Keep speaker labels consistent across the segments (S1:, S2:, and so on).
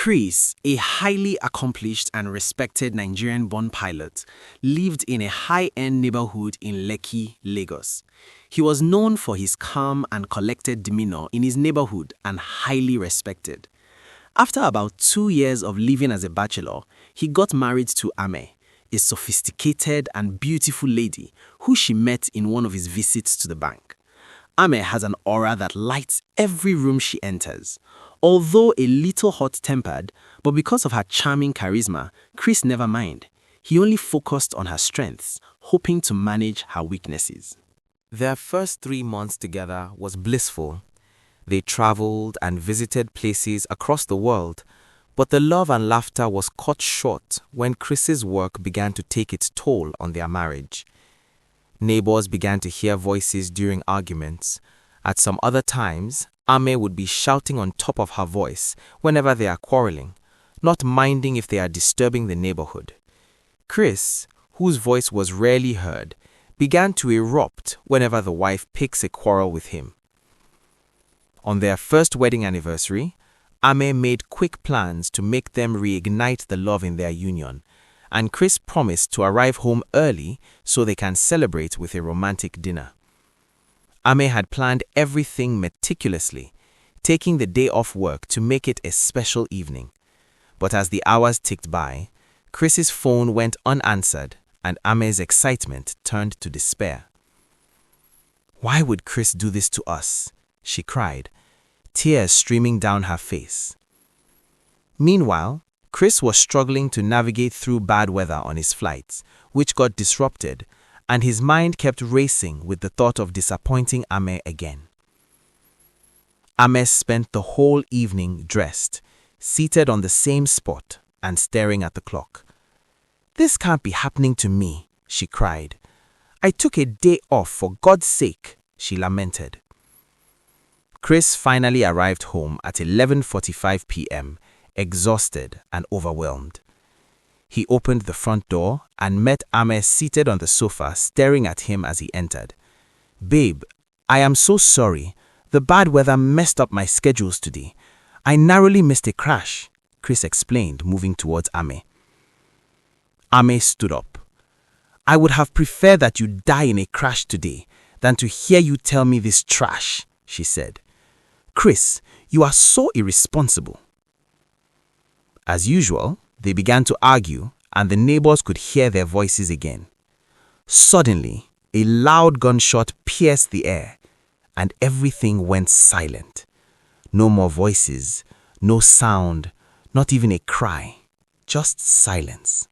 S1: Chris, a highly accomplished and respected Nigerian-born pilot, lived in a high-end neighborhood in Lekki, Lagos. He was known for his calm and collected demeanor in his neighborhood and highly respected. After about 2 years of living as a bachelor, he got married to Ameh, a sophisticated and beautiful lady who she met in one of his visits to the bank. Ameh has an aura that lights every room she enters. Although a little hot-tempered, but because of her charming charisma, Chris never minded. He only focused on her strengths, hoping to manage her weaknesses.
S2: Their first 3 months together was blissful. They traveled and visited places across the world, but the love and laughter was cut short when Chris's work began to take its toll on their marriage. Neighbors began to hear voices during arguments. At some other times, Ameh would be shouting on top of her voice whenever they are quarreling, not minding if they are disturbing the neighborhood. Chris, whose voice was rarely heard, began to erupt whenever the wife picks a quarrel with him. On their first wedding anniversary, Ameh made quick plans to make them reignite the love in their union, and Chris promised to arrive home early so they can celebrate with a romantic dinner. Ameh had planned everything meticulously, taking the day off work to make it a special evening. But as the hours ticked by, Chris's phone went unanswered and Ameh's excitement turned to despair. "Why would Chris do this to us?" she cried, tears streaming down her face. Meanwhile, Chris was struggling to navigate through bad weather on his flights, which got disrupted, and his mind kept racing with the thought of disappointing Ameh again. Ameh spent the whole evening dressed, seated on the same spot and staring at the clock. "This can't be happening to me," she cried. "I took a day off, for God's sake," she lamented. Chris finally arrived home at 11:45 p.m., exhausted and overwhelmed. He opened the front door and met Ameh seated on the sofa staring at him as he entered. "Babe, I am so sorry. The bad weather messed up my schedules today. I narrowly missed a crash," Chris explained, moving towards Ameh. Ameh stood up. "I would have preferred that you die in a crash today than to hear you tell me this trash," she said. "Chris, you are so irresponsible." As usual, they began to argue, and the neighbors could hear their voices again. Suddenly, a loud gunshot pierced the air, and everything went silent. No more voices, no sound, not even a cry, just silence.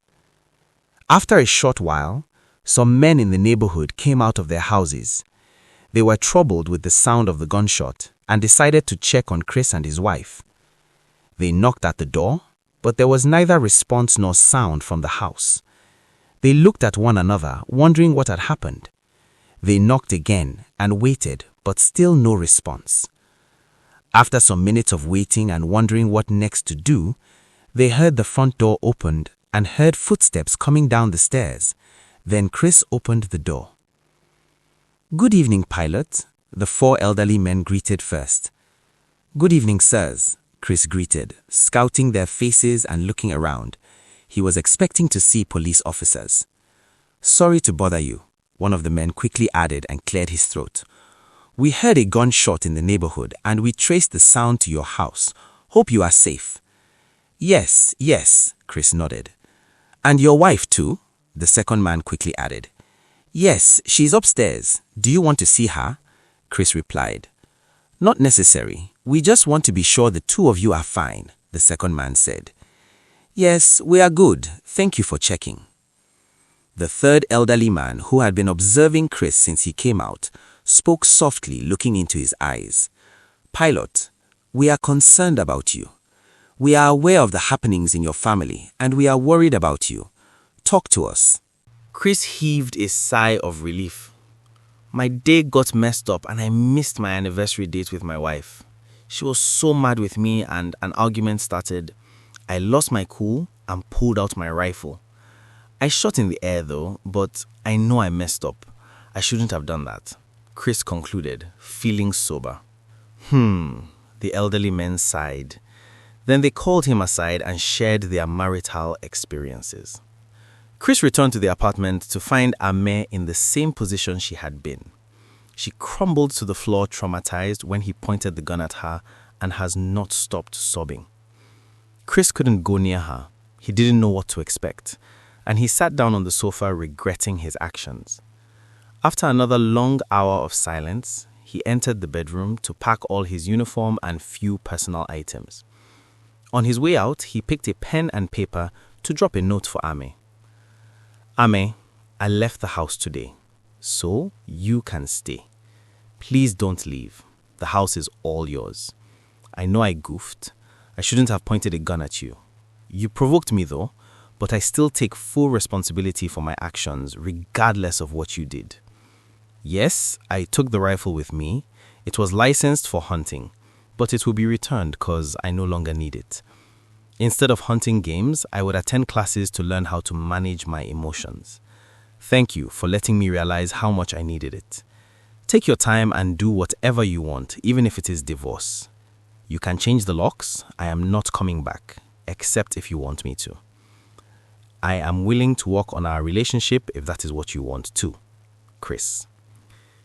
S2: After a short while, some men in the neighborhood came out of their houses. They were troubled with the sound of the gunshot and decided to check on Chris and his wife. They knocked at the door, but there was neither response nor sound from the house. They looked at one another, wondering what had happened. They knocked again and waited, but still no response. After some minutes of waiting and wondering what next to do, they heard the front door opened and heard footsteps coming down the stairs. Then Chris opened the door. "Good evening, pilot," the 4 elderly men greeted first. "Good evening, sirs," Chris greeted, scouting their faces and looking around. He was expecting to see police officers. "Sorry to bother you," one of the men quickly added and cleared his throat. "We heard a gunshot in the neighborhood and we traced the sound to your house. Hope you are safe." Yes, Chris nodded. "And your wife too?" the second man quickly added. "Yes, she's upstairs. Do you want to see her?" Chris replied. "Not necessary. We just want to be sure the two of you are fine," the second man said. "Yes, we are good. Thank you for checking." The third elderly man, who had been observing Chris since he came out, spoke softly, looking into his eyes. "Pilot, we are concerned about you. We are aware of the happenings in your family, and we are worried about you. Talk to us." Chris heaved a sigh of relief. "My day got messed up and I missed my anniversary date with my wife. She was so mad with me and an argument started. I lost my cool and pulled out my rifle. I shot in the air though, but I know I messed up. I shouldn't have done that," Chris concluded, feeling sober. The elderly men sighed.
S1: Then they called him aside and shared their marital experiences. Chris returned to the apartment to find Ameh in the same position she had been. She crumbled to the floor traumatized when he pointed the gun at her and has not stopped sobbing. Chris couldn't go near her. He didn't know what to expect, and he sat down on the sofa regretting his actions. After another long hour of silence, he entered the bedroom to pack all his uniform and few personal items. On his way out, he picked a pen and paper to drop a note for Ameh. Ameh, I left the house today, so you can stay. Please don't leave. The house is all yours. I know I goofed. I shouldn't have pointed a gun at you. You provoked me though, but I still take full responsibility for my actions regardless of what you did. Yes, I took the rifle with me. It was licensed for hunting, but it will be returned because I no longer need it. Instead of hunting games, I would attend classes to learn how to manage my emotions. Thank you for letting me realize how much I needed it. Take your time and do whatever you want, even if it is divorce. You can change the locks. I am not coming back, except if you want me to. I am willing to work on our relationship if that is what you want too. Chris.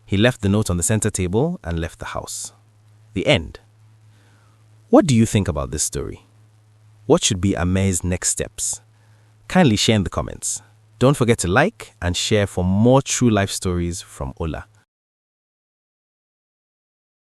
S1: He left the note on the center table and left the house. The end. What do you think about this story? What should be Ameh's next steps? Kindly share in the comments. Don't forget to like and share for more true life stories from Olla.